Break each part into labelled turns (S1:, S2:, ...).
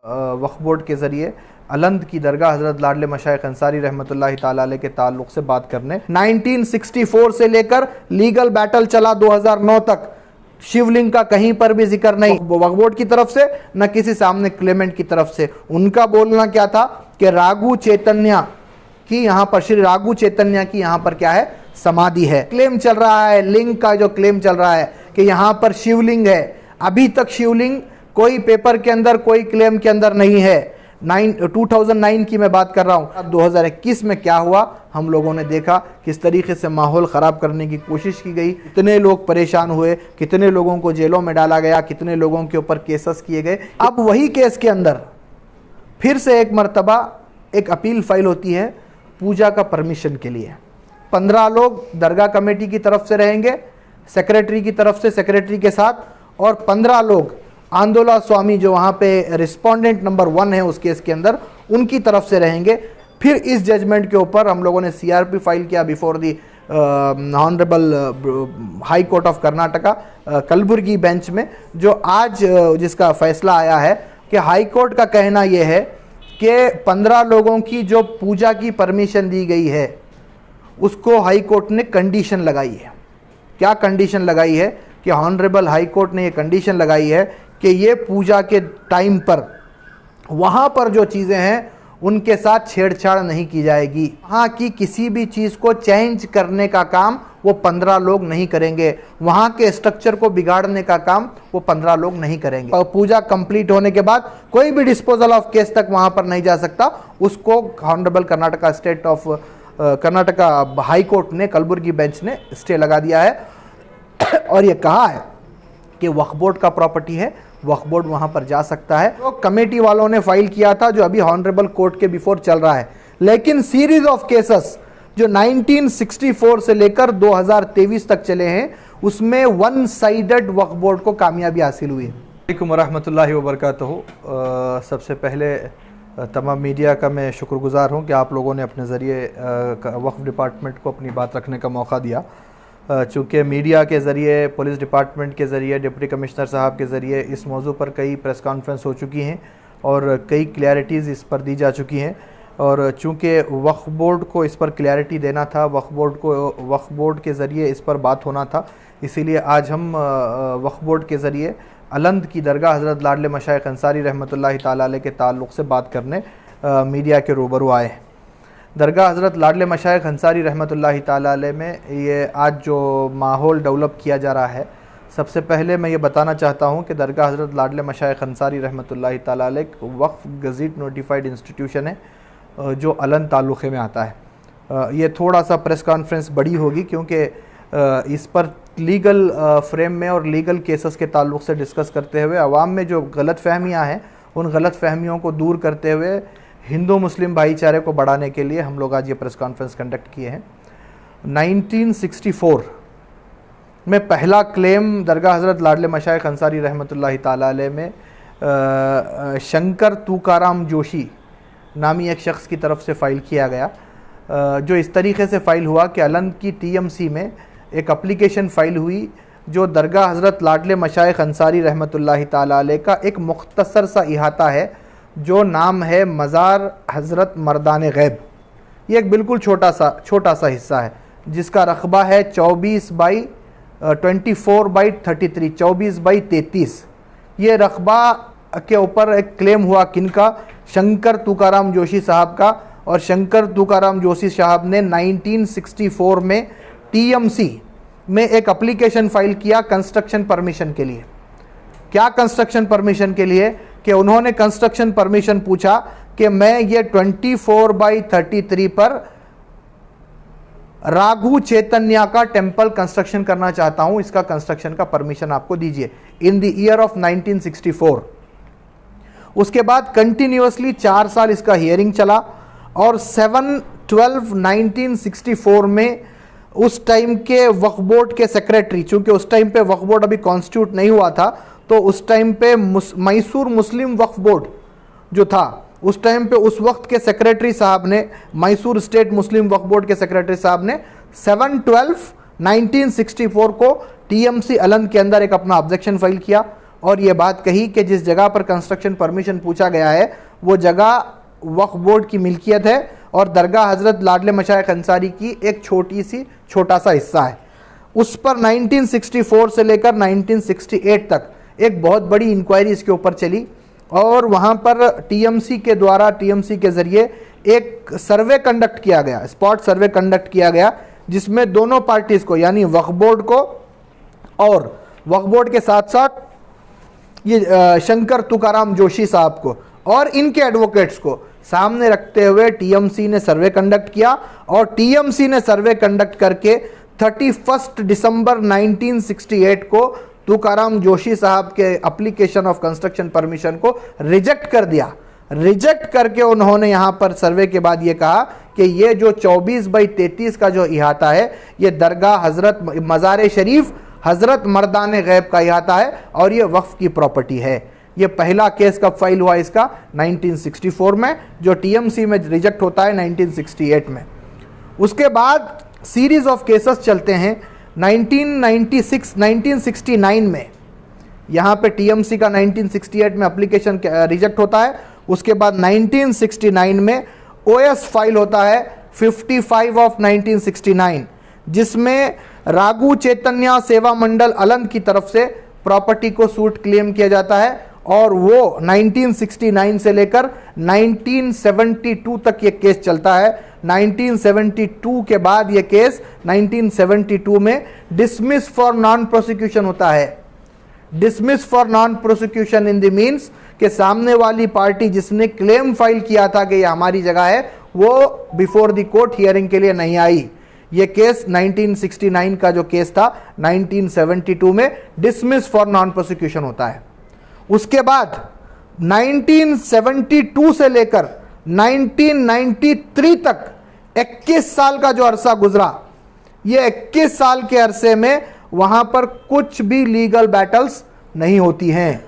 S1: वक्फ board के ज़रिए अलंद की दरगाह हज़रत लाडले मशाइख अंसारी रहमतुल्लाहि ताला अलैह के ताल्लुक़ से बात करने 1964 से लेकर लीगल बैटल चला 2009 तक। शिवलिंग का कहीं पर भी जिक्र नहीं वक्फ बोर्ड की तरफ से, न किसी सामने क्लेमेंट की तरफ से। उनका बोलना क्या था कि राघु चैतन्य की यहाँ पर, श्री राघु चैतन्य की यहाँ पर क्या है, समाधि है। क्लेम चल रहा है, लिंग का जो क्लेम चल रहा है कि यहाँ पर शिवलिंग है। अभी तक शिवलिंग कोई पेपर के अंदर, कोई क्लेम के अंदर नहीं है। 2009 की मैं बात कर रहा हूँ। 2021 में क्या हुआ, हम लोगों ने देखा किस तरीके से माहौल ख़राब करने की कोशिश की गई, कितने लोग परेशान हुए, कितने लोगों को जेलों में डाला गया, कितने लोगों के ऊपर केसेस किए गए। अब वही केस के अंदर फिर से एक मर्तबा एक अपील फाइल होती है पूजा का परमिशन के लिए। 15 लोग दरगाह कमेटी की तरफ से रहेंगे, सेक्रेटरी की तरफ से, सेक्रेटरी के साथ, और 15 लोग आंदोला स्वामी जो वहाँ पे रिस्पोंडेंट नंबर 1 है उस केस के अंदर, उनकी तरफ से रहेंगे। फिर इस जजमेंट के ऊपर हम लोगों ने सीआरपी फाइल किया before the honourable High Court of Karnataka Kalaburagi bench में, जो आज जिसका फैसला आया है कि हाई कोर्ट का कहना यह है कि 15 लोगों की जो पूजा की परमिशन दी गई है उसको हाई कोर्ट ने कंडीशन लगाई है। क्या कंडीशन लगाई है कि ऑनरेबल हाई कोर्ट ने ये कंडीशन लगाई है कि ये पूजा के टाइम पर वहाँ पर जो चीज़ें हैं उनके साथ छेड़छाड़ नहीं की जाएगी। वहाँ की किसी भी चीज़ को चेंज करने का काम वो 15 लोग नहीं करेंगे। वहाँ के स्ट्रक्चर को बिगाड़ने का काम वो 15 लोग नहीं करेंगे। और पूजा कंप्लीट होने के बाद कोई भी डिस्पोजल ऑफ केस तक वहाँ पर नहीं जा सकता। उसको honourable Karnataka state of Karnataka high court ने, कलबुर्गी बेंच ने स्टे लगा दिया है और ये कहा है कि वक्फ बोर्ड का प्रॉपर्टी है, वक्फ बोर्ड वहाँ पर जा सकता है। तो कमेटी वालों ने फाइल किया था जो अभी ऑनरेबल कोर्ट के बिफोर चल रहा है। लेकिन सीरीज ऑफ केसेस जो 1964 से लेकर 2023 तक चले हैं उसमें वन साइडेड वक्फ बोर्ड को कामयाबी हासिल हुई है। अस्सलामुअलैकुम वरहमतुल्लाहि वबरकातुहू। सबसे पहले तमाम मीडिया का मैं शुक्रगुजार हूँ कि आप लोगों ने अपने ज़रिए वक्फ डिपार्टमेंट को अपनी बात रखने का मौका दिया। चूँकि मीडिया के ज़रिए, पुलिस डिपार्टमेंट के ज़रिए, डिप्टी कमिश्नर साहब के ज़रिए इस मौजू पर कई प्रेस कॉन्फ्रेंस हो चुकी हैं और कई क्लैरिटीज़ इस पर दी जा चुकी हैं। और चूँकि वक्फ बोर्ड को इस पर क्लैरिटी देना था, वक्फ बोर्ड के ज़रिए इस पर बात होना था, इसीलिए आज हम वक्फ बोर्ड के ज़रिए अलंद की दरगाह हज़रत लाडले मशाइख अंसारी रहमतुल्लाहि ताला अलैह के ताल्लुक़ से बात करने मीडिया के रूबरू आए। दरगाह हज़रत लाडले मशाइख अंसारी रहमतुल्लाहि ताला अलैह में ये आज जो माहौल डेवलप किया जा रहा है, सबसे पहले मैं ये बताना चाहता हूँ कि दरगाह हज़रत लाडले मशाइख अंसारी रहमतुल्लाहि ताला अलैह वक्फ गज़ीट नोटिफाइड इंस्टीट्यूशन है जो अलंद तालुक़े में आता है। ये थोड़ा सा प्रेस कॉन्फ्रेंस बड़ी होगी क्योंकि इस पर लीगल फ्रेम में और लीगल केसेस के ताल्लुक़ से डिस्कस करते हुए अवाम में जो गलत फहमियाँ हैं उन गलत फहमियों को दूर करते हुए हिंदू मुस्लिम भाईचारे को बढ़ाने के लिए हम लोग आज ये प्रेस कॉन्फ्रेंस कंडक्ट किए हैं। 1964 में पहला क्लेम दरगाह हज़रत लाडले मशाइख अंसारी रहमतुल्लाहि ताला अलैह में शंकर तुकाराम जोशी नामी एक शख्स की तरफ से फ़ाइल किया गया, जो इस तरीके से फ़ाइल हुआ कि अलंद की TMC में एक एप्लीकेशन फ़ाइल हुई जो दरगाह हज़रत लाडले मशाइख अंसारी रहमतुल्लाहि ताला अलैह का एक मुख्तसर सा इहाता है जो नाम है मज़ार हज़रत मर्दान गैब। ये एक बिल्कुल छोटा सा हिस्सा है जिसका रकबा है 24/33, 24/33। ये रकबा के ऊपर एक क्लेम हुआ किनका, शंकर तुकाराम जोशी साहब का। और शंकर तुकाराम जोशी साहब ने 1964 में TMC में एक एप्लीकेशन फ़ाइल किया कंस्ट्रक्शन परमिशन के लिए। क्या कंस्ट्रक्शन परमिशन के लिए कि उन्होंने कंस्ट्रक्शन परमिशन पूछा कि मैं ये 24/33 पर राघु चैतन्य का टेम्पल कंस्ट्रक्शन करना चाहता हूं, इसका कंस्ट्रक्शन का परमिशन आपको दीजिए, इन द ईयर ऑफ 1964। उसके बाद कंटिन्यूअसली 4 साल इसका हियरिंग चला और 7/12/1964 में उस टाइम के वक्फ बोर्ड के सेक्रेटरी, चूंकि उस टाइम पे वक्फ बोर्ड अभी कॉन्स्टिट्यूट नहीं हुआ था, तो उस टाइम पे मैसूर मुस्लिम वक्फ बोर्ड जो था उस टाइम पे उस वक्त के सेक्रेटरी साहब ने, मैसूर स्टेट मुस्लिम वक्फ बोर्ड के सेक्रेटरी साहब ने 7/12/1964 को TMC अलंद के अंदर एक अपना ऑब्जेक्शन फाइल किया। और ये बात कही कि जिस जगह पर कंस्ट्रक्शन परमिशन पूछा गया है वो जगह वक्फ बोर्ड की मिल्कियत है और दरगाह हज़रत लाडले मशाइख अंसारी की एक छोटा सा हिस्सा है। उस पर 1964 से लेकर 1968 तक एक बहुत बड़ी इंक्वायरी इसके ऊपर चली और वहाँ पर टीएमसी के द्वारा, टीएमसी के ज़रिए एक सर्वे कंडक्ट किया गया, स्पॉट सर्वे कंडक्ट किया गया, जिसमें दोनों पार्टीज़ को यानी वक्फ बोर्ड को और वक्फ बोर्ड के साथ साथ ये शंकर तुकाराम जोशी साहब को और इनके एडवोकेट्स को सामने रखते हुए टीएमसी ने सर्वे कंडक्ट किया और टीएमसी ने सर्वे कंडक्ट करके 31 दिसंबर 1968 को तुकाराम जोशी साहब के एप्लीकेशन ऑफ कंस्ट्रक्शन परमिशन को रिजेक्ट कर दिया। रिजेक्ट करके उन्होंने यहाँ पर सर्वे के बाद ये कहा कि ये जो 24/33 का जो इहाता है ये दरगाह हज़रत मज़ार शरीफ हज़रत मर्दान गैब का इहाता है और ये वक्फ की प्रॉपर्टी है। ये पहला केस कब फाइल हुआ इसका? 1964 में, जो टीएमसी में रिजेक्ट होता है 1968 में। उसके बाद सीरीज ऑफ केसेस चलते हैं। 1969 में यहाँ पे टीएमसी का 1968 में एप्लीकेशन रिजेक्ट होता है। उसके बाद 1969 में ओएस फाइल होता है 55 ऑफ 1969, जिसमें रागू चैतन्य सेवा मंडल अलंद की तरफ से प्रॉपर्टी को सूट क्लेम किया जाता है और वो 1969 से लेकर 1972 तक ये केस चलता है। 1972 के बाद ये केस 1972 में डिसमिस फॉर नॉन प्रोसिक्यूशन होता है। Dismiss for non prosecution in the means कि सामने वाली पार्टी जिसने क्लेम फाइल किया था कि ये हमारी जगह है वो बिफोर द कोर्ट हियरिंग के लिए नहीं आई। ये केस 1969 का जो केस था 1972 में डिसमिस फॉर नॉन प्रोसिक्यूशन होता है। उसके बाद 1972 से लेकर 1993 तक 21 साल का जो अरसा गुजरा, ये 21 साल के अरसे में वहां पर कुछ भी लीगल बैटल्स नहीं होती हैं।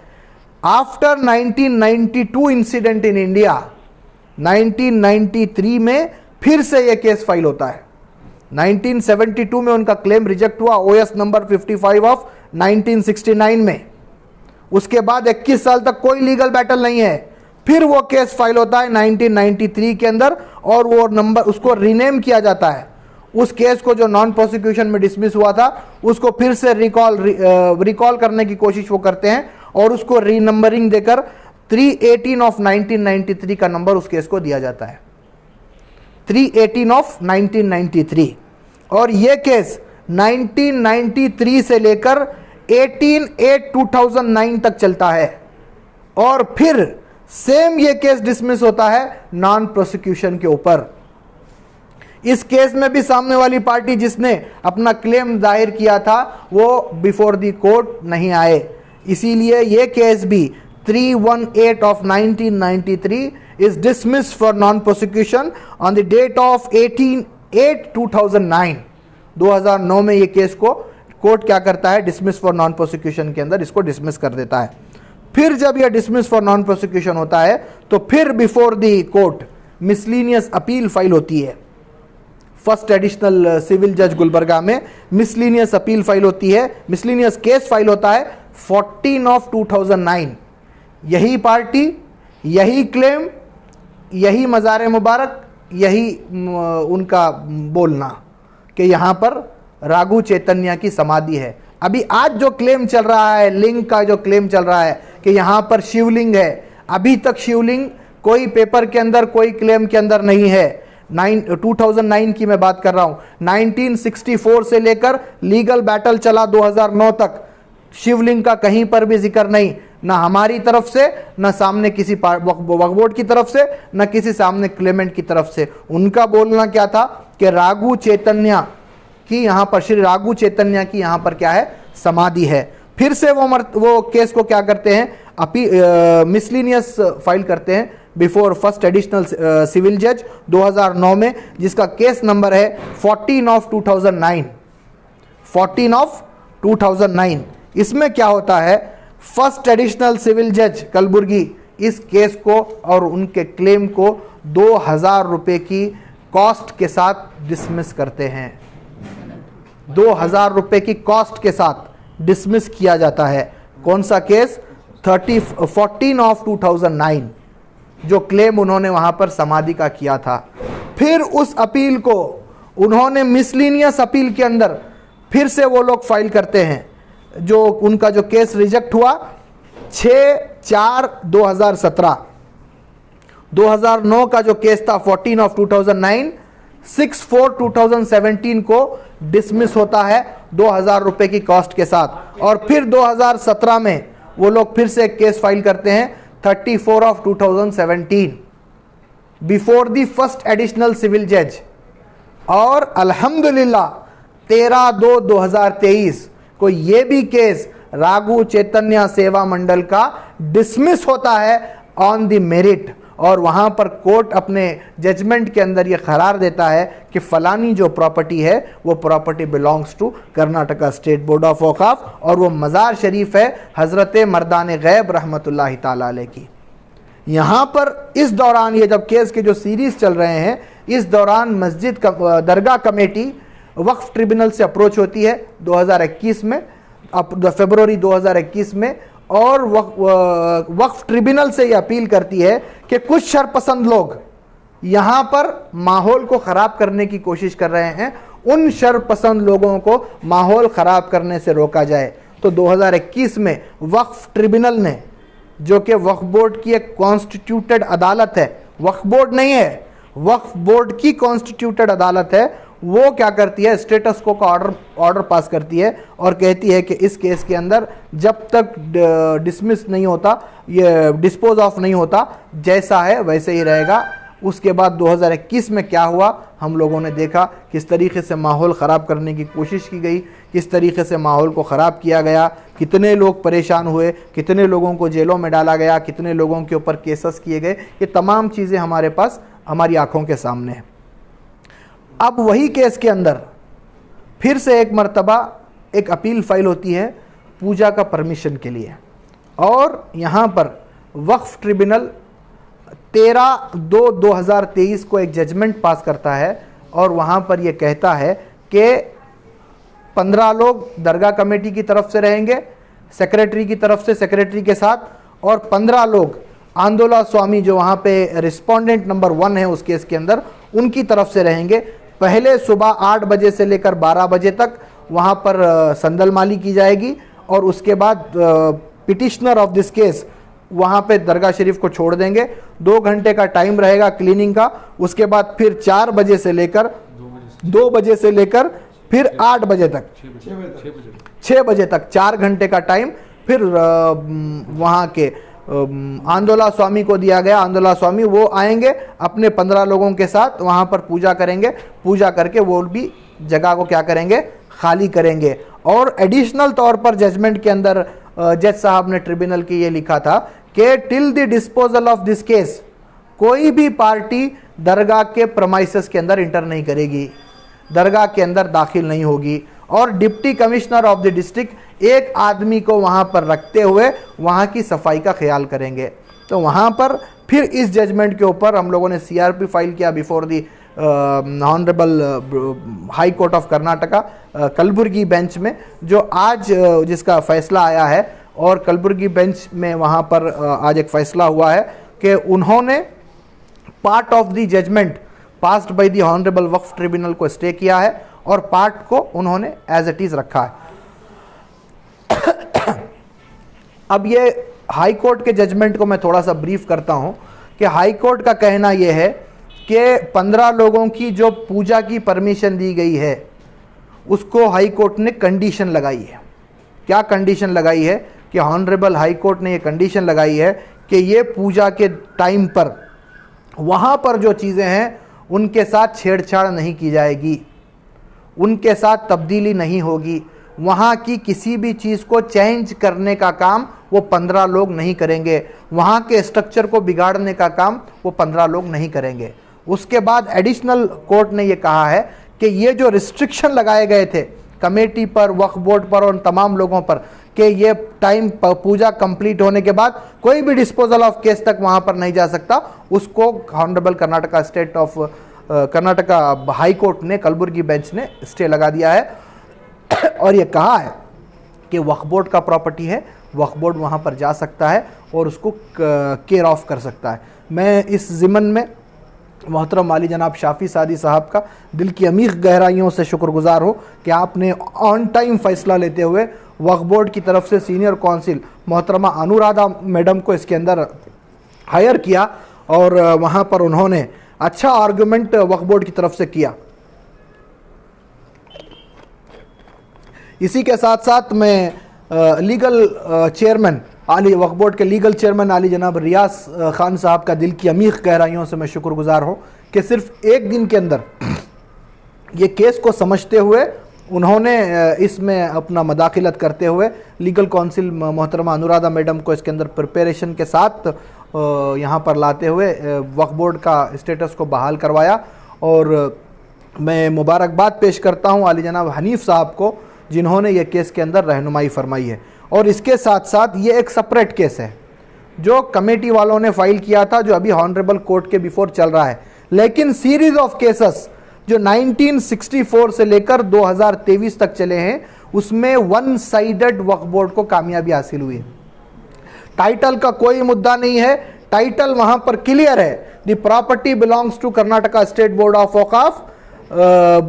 S1: आफ्टर 1992 इंसिडेंट इन इंडिया, 1993 में फिर से यह केस फाइल होता है। 1972 में उनका क्लेम रिजेक्ट हुआ ओएस नंबर 55 ऑफ 1969 में। उसके बाद 21 साल तक कोई लीगल बैटल नहीं है। फिर वो केस फाइल होता है 1993 के अंदर और वो नंबर उसको रीनेम किया जाता है। उस केस को जो नॉन प्रोसिक्यूशन में डिसमिस हुआ था उसको फिर से रिकॉल करने की कोशिश वो करते हैं और उसको रीनंबरिंग देकर 318 ऑफ 1993 का नंबर उस केस को दिया जाता है। 318 ऑफ 1993 और ये केस 1993 से लेकर 18/8/2009 तक चलता है और फिर सेम ये केस डिसमिस होता है नॉन प्रोसिक्यूशन के ऊपर। इस केस में भी सामने वाली पार्टी जिसने अपना क्लेम दायर किया था वो बिफोर द कोर्ट नहीं आए, इसीलिए ये केस भी 318 of 1993 is dismissed for non-prosecution on the date of 18/8/2009। 2009 में ये केस को कोर्ट क्या करता है, डिसमिस फॉर नॉन प्रोसिक्यूशन के अंदर इसको डिसमिस कर देता है। फिर जब यह डिसमिस फॉर नॉन प्रोसिक्यूशन होता है तो फिर before the court miscellaneous appeal file होती है। फर्स्ट एडिशनल सिविल जज गुलबर्गा में मिसलीनियस अपील फाइल होती है, मिसलीनियस केस फाइल होता है 14 ऑफ 2009। यही पार्टी, यही क्लेम, यही मज़ार मुबारक, यही उनका बोलना कि यहाँ पर रागू चैतन्य की समाधि है। अभी आज जो क्लेम चल रहा है, लिंग का जो क्लेम चल रहा है कि यहाँ पर शिवलिंग है, अभी तक शिवलिंग कोई पेपर के अंदर, कोई क्लेम के अंदर नहीं है। 2009 की मैं बात कर रहा हूँ। 1964 से लेकर लीगल बैटल चला 2009 तक, शिवलिंग का कहीं पर भी जिक्र नहीं, ना हमारी तरफ से, ना सामने किसी वक्फ बोर्ड की तरफ से, ना किसी सामने क्लेमेंट की तरफ से। उनका बोलना क्या था कि रागू चैतन्य की यहाँ पर, श्री रागू चैतन्य की यहाँ पर क्या है, समाधि है। फिर से वो केस को क्या करते हैं, मिसलीनियस फाइल करते हैं बिफोर फर्स्ट एडिशनल सिविल जज 2009 में, जिसका केस नंबर है 14 ऑफ 2009। 14 ऑफ 2009। इसमें क्या होता है, फर्स्ट एडिशनल सिविल जज कलबुर्गी इस केस को और उनके क्लेम को 2000 रुपये की कॉस्ट के साथ डिसमिस करते हैं। 2000 रुपये की कॉस्ट के साथ डिसमिस किया जाता है। कौन सा केस? 14 ऑफ 2009, जो क्लेम उन्होंने वहां पर समाधि का किया था। फिर उस अपील को उन्होंने मिसलिनियस अपील के अंदर फिर से वो लोग फाइल करते हैं, जो उनका जो केस रिजेक्ट हुआ 6/4/2017। 2009 का जो केस था 14 ऑफ 2009, 6/4/2017 को डिसमिस होता है 2000 रुपए की कॉस्ट के साथ। और फिर 2017 में वो लोग फिर से एक केस फाइल करते हैं 34 of 2017 before the first additional civil जज। और अल्हम्दुलिल्लाह 13/2/2023 को ये भी केस राघु चैतन्य सेवा मंडल का डिसमिस होता है ऑन द मेरिट। और वहां पर कोर्ट अपने जजमेंट के अंदर ये करार देता है कि फलानी जो प्रॉपर्टी है वो property belongs to Karnataka state board of औकाफ, और वो मज़ार शरीफ है हज़रत मर्दान गैब रहमतुल्लाहि ताला अलैह की। यहाँ पर इस दौरान ये जब केस के जो सीरीज़ चल रहे हैं, इस दौरान मस्जिद दरगाह कमेटी वक्फ ट्रिब्यूनल से अप्रोच होती है 2021 में, फरवरी 2021 में, और वक्फ ट्रिब्यूनल से ये अपील करती है कि कुछ शरपसंद लोग यहाँ पर माहौल को ख़राब करने की कोशिश कर रहे हैं, उन शरपसंद लोगों को माहौल ख़राब करने से रोका जाए। तो 2021 में वक्फ ट्रिब्यूनल ने, जो कि वक्फ बोर्ड की एक कॉन्स्टिट्यूटेड अदालत है, वक्फ बोर्ड नहीं है, वक्फ बोर्ड की कॉन्स्टिट्यूटेड अदालत है, वो क्या करती है, स्टेटस को का ऑर्डर पास करती है और कहती है कि इस केस के अंदर जब तक डिसमिस नहीं होता, ये डिस्पोज ऑफ नहीं होता, जैसा है वैसे ही रहेगा। उसके बाद 2021 में क्या हुआ हम लोगों ने देखा, किस तरीके से माहौल ख़राब करने की कोशिश की गई, किस तरीके से माहौल को ख़राब किया गया, कितने लोग परेशान हुए, कितने लोगों को जेलों में डाला गया, कितने लोगों के ऊपर केसेस किए गए। ये तमाम चीज़ें हमारे पास हमारी आंखों के सामने हैं। अब वही केस के अंदर फिर से एक मर्तबा एक अपील फाइल होती है पूजा का परमिशन के लिए, और यहाँ पर वक्फ ट्रिब्यूनल 13/2/2023 को एक जजमेंट पास करता है, और वहाँ पर यह कहता है कि 15 लोग दरगाह कमेटी की तरफ से रहेंगे, सेक्रेटरी की तरफ से सेक्रेटरी के साथ, और 15 लोग आंदोला स्वामी जो वहाँ पे रिस्पोंडेंट नंबर 1 है उस केस के अंदर, उनकी तरफ से रहेंगे। पहले सुबह 8 बजे से लेकर 12 बजे तक वहाँ पर संदलमाली की जाएगी, और उसके बाद पिटिशनर ऑफ दिस केस वहाँ पे दरगाह शरीफ को छोड़ देंगे। 2 घंटे का टाइम रहेगा क्लीनिंग का। उसके बाद फिर 4 बजे से लेकर 2 बजे से लेकर फिर 8 बजे तक 6 बजे तक 4 घंटे का टाइम फिर वहाँ के आंदोला स्वामी को दिया गया। आंदोला स्वामी वो आएंगे अपने 15 लोगों के साथ, वहाँ पर पूजा करेंगे। पूजा करके वो भी जगह को क्या करेंगे, खाली करेंगे। और एडिशनल तौर पर जजमेंट के अंदर जज साहब ने ट्रिब्यूनल की ये लिखा था कि till the disposal of this case कोई भी पार्टी दरगाह के प्रमाइसेस के अंदर इंटर नहीं करेगी, दरगाह के अंदर दाखिल नहीं होगी, और deputy commissioner of the district एक आदमी को वहाँ पर रखते हुए वहाँ की सफाई का ख्याल करेंगे। तो वहाँ पर फिर इस जजमेंट के ऊपर हम लोगों ने CRP फाइल किया before the honourable High Court of Karnataka Kalaburagi bench में, जो आज जिसका फैसला आया है। और कलबुर्गी बेंच में वहाँ पर आज एक फ़ैसला हुआ है कि उन्होंने part of the judgment passed by the honourable Waqf tribunal को स्टे किया है, और पार्ट को उन्होंने एज इट इज़ रखा है। अब ये हाई कोर्ट के जजमेंट को मैं थोड़ा सा ब्रीफ करता हूँ कि हाई कोर्ट का कहना यह है कि 15 लोगों की जो पूजा की परमिशन दी गई है उसको हाई कोर्ट ने कंडीशन लगाई है। क्या कंडीशन लगाई है कि ऑनरेबल हाई कोर्ट ने ये कंडीशन लगाई है कि ये पूजा के टाइम पर वहाँ पर जो चीज़ें हैं उनके साथ छेड़छाड़ नहीं की जाएगी, उनके साथ तब्दीली नहीं होगी, वहाँ की किसी भी चीज़ को चेंज करने का काम वो 15 लोग नहीं करेंगे, वहाँ के स्ट्रक्चर को बिगाड़ने का काम वो 15 लोग नहीं करेंगे। उसके बाद एडिशनल कोर्ट ने ये कहा है कि ये जो रिस्ट्रिक्शन लगाए गए थे कमेटी पर, वक्फ बोर्ड पर और तमाम लोगों पर कि ये टाइम पूजा कंप्लीट होने के बाद कोई भी डिस्पोजल ऑफ केस तक वहाँ पर नहीं जा सकता, उसको honourable Karnataka state of Karnataka high court ने कलबुर्गी बेंच ने स्टे लगा दिया है। और ये कहा है कि वक्फ बोर्ड का प्रॉपर्टी है, वक्फ बोर्ड वहाँ पर जा सकता है और उसको केयर ऑफ कर सकता है। मैं इस ज़िमन में मोहतरम वाली जनाब शाफ़ी सादी साहब का दिल की अमीर गहराइयों से शुक्रगुजार हो कि आपने ऑन टाइम फ़ैसला लेते हुए वक्फ बोर्ड की तरफ से सीनियर कौंसिल मोहतरमा अनुराधा मैडम को इसके अंदर हायर किया और वहाँ पर उन्होंने अच्छा आर्गुमेंट वक्फ बोर्ड की तरफ से किया। इसी के साथ साथ मैं लीगल चेयरमैन आली वक्फ बोर्ड के लीगल चेयरमैन आली जनाब रियाज खान साहब का दिल की अमीर गहराइयों से मैं शुक्रगुजार हूँ कि सिर्फ एक दिन के अंदर ये केस को समझते हुए उन्होंने इसमें अपना मदाखिलत करते हुए लीगल काउंसिल मोहतरमा अनुराधा मैडम को इसके अंदर प्रिपरेशन के साथ यहाँ पर लाते हुए वक्फ बोर्ड का स्टेटस को बहाल करवाया। और मैं मुबारकबाद पेश करता हूँ आली जनाब हनीफ साहब को जिन्होंने ये केस के अंदर रहनुमाई फरमाई है। और इसके साथ साथ ये एक सेपरेट केस है जो कमेटी वालों ने फाइल किया था, जो अभी हॉनरेबल कोर्ट के बिफोर चल रहा है। लेकिन सीरीज ऑफ केसेस जो 1964 से लेकर 2023 तक चले हैं उसमें वन साइडेड वक्फ बोर्ड को कामयाबी हासिल हुई है। टाइटल का कोई मुद्दा नहीं है, टाइटल वहां पर क्लियर है, the property belongs to Karnataka state board of Waqf,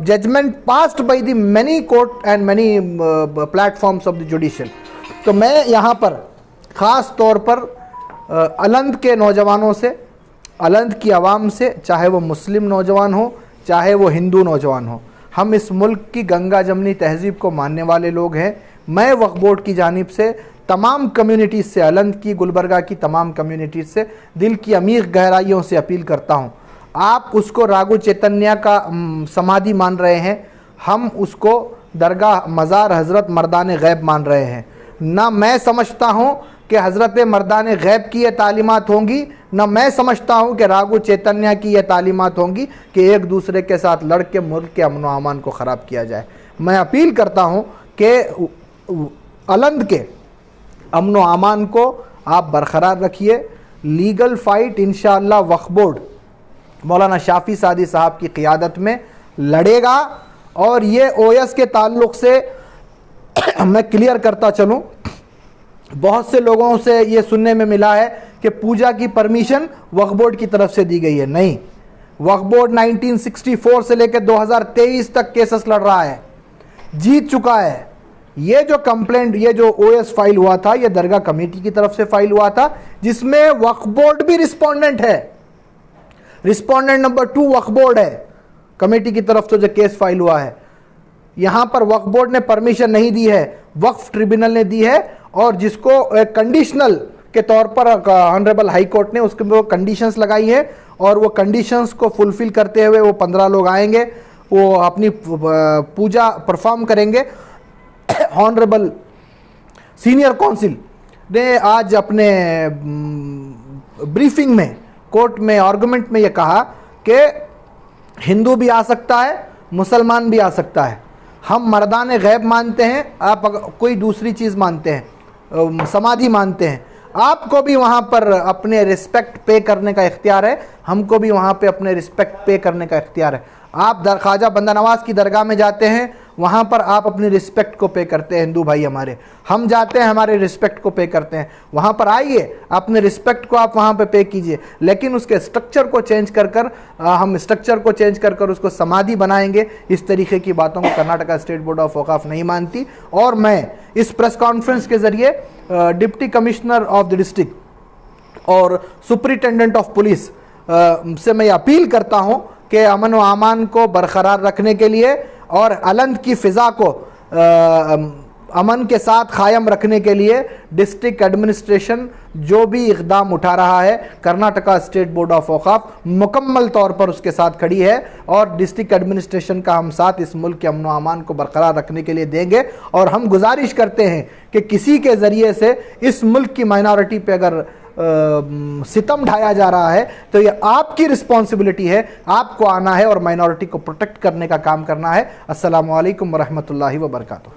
S1: judgment passed by the many court and many platforms of the judicial. तो मैं यहाँ पर ख़ास तौर पर अलंद के नौजवानों से, अलंद की आवाम से, चाहे वो मुस्लिम नौजवान हो चाहे वो हिंदू नौजवान हो, हम इस मुल्क की गंगा जमनी तहजीब को मानने वाले लोग हैं। मैं वक्फ बोर्ड की जानिब से तमाम कम्युनिटीज़ से, अलंद की, गुलबर्गा की तमाम कम्युनिटीज़ से दिल की अमीर गहराइयों से अपील करता हूँ, आप उसको रागू चैतन्य का समाधि मान रहे हैं, हम उसको दरगाह मज़ार हज़रत मर्दान गैब मान रहे हैं। ना मैं समझता हूँ कि हज़रत मर्दान गैब की ये तालीमात होंगी, ना मैं समझता हूँ कि रागू चैतन्य की ये तालीमात होंगी कि एक दूसरे के साथ लड़ के मुल्क के अमन व अमान को ख़राब किया जाए। मैं अपील करता हूँ कि अलंद के अमन व अमान को आप बरकरार रखिए। लीगल फ़ाइट इंशाअल्लाह वक्फ बोर्ड मौलाना शाफ़ी सादी साहब की क़ियादत में लड़ेगा। और ये ओएस के ताल्लुक़ से मैं क्लियर करता चलूँ, बहुत से लोगों से ये सुनने में मिला है कि पूजा की परमिशन वक्फ बोर्ड की तरफ से दी गई है। नहीं, वक्फ बोर्ड 1964 से लेकर 2023 तक केसेस लड़ रहा है, जीत चुका है। ये जो कंप्लेंट, ये जो ओएस फाइल हुआ था, ये दरगाह कमेटी की तरफ से फाइल हुआ था, जिसमें वक्फ बोर्ड भी रिस्पोंडेंट है। रिस्पोंडेंट नंबर 2 वक्फ बोर्ड है कमेटी की तरफ से जो केस फाइल हुआ है। यहाँ पर वक्फ बोर्ड ने परमिशन नहीं दी है, वक्फ ट्रिब्यूनल ने दी है, और जिसको कंडीशनल के तौर पर ऑनरेबल हाई कोर्ट ने उसके वो कंडीशंस लगाई है, और वो कंडीशंस को फुलफिल करते हुए वो 15 लोग आएंगे, वो अपनी पूजा परफॉर्म करेंगे। ऑनरेबल सीनियर काउंसिल ने आज अपने ब्रीफिंग में, कोर्ट में, आर्गुमेंट में ये कहा कि हिंदू भी आ सकता है, मुसलमान भी आ सकता है। हम मर्दान गैब मानते हैं, आप कोई दूसरी चीज़ मानते हैं, समाधि मानते हैं, आपको भी वहाँ पर अपने रिस्पेक्ट पे करने का इख्तियार है, हमको भी वहाँ पे अपने रिस्पेक्ट पे करने का इख्तियार है। आप ख्वाजा बंदा नवाज की दरगाह में जाते हैं, वहाँ पर आप अपनी रिस्पेक्ट को पे करते हैं, हिंदू भाई हमारे, हम जाते हैं हमारे रिस्पेक्ट को पे करते हैं। वहाँ पर आइए, अपने रिस्पेक्ट को आप वहाँ पे कीजिए, लेकिन उसके स्ट्रक्चर को चेंज कर हम स्ट्रक्चर को चेंज कर उसको समाधि बनाएंगे, इस तरीके की बातों को कर्नाटका स्टेट बोर्ड ऑफ वक़ाफ़ नहीं मानती। और मैं इस प्रेस कॉन्फ्रेंस के ज़रिए deputy commissioner of the district और सुपरिटेंडेंट ऑफ पुलिस से मैं अपील करता हूँ कि अमन व अमान को बरकरार रखने के लिए और अलंद की फ़िज़ा को अमन के साथ क़ायम रखने के लिए डिस्ट्रिक्ट एडमिनिस्ट्रेशन जो भी इक़दाम उठा रहा है, कर्नाटका स्टेट बोर्ड ऑफ वक़ाफ़ मुकम्मल तौर पर उसके साथ खड़ी है, और डिस्ट्रिक्ट एडमिनिस्ट्रेशन का हम साथ इस मुल्क के अमन व अमान को बरकरार रखने के लिए देंगे। और हम गुजारिश करते हैं कि किसी के ज़रिए से इस मुल्क की माइनॉरिटी पे अगर सितम ढाया जा रहा है तो ये आपकी रिस्पॉन्सिबिलिटी है, आपको आना है और माइनॉरिटी को प्रोटेक्ट करने का काम करना है। अस्सलामु अलैकुम व रहमतुल्लाहि व बरकातुहू।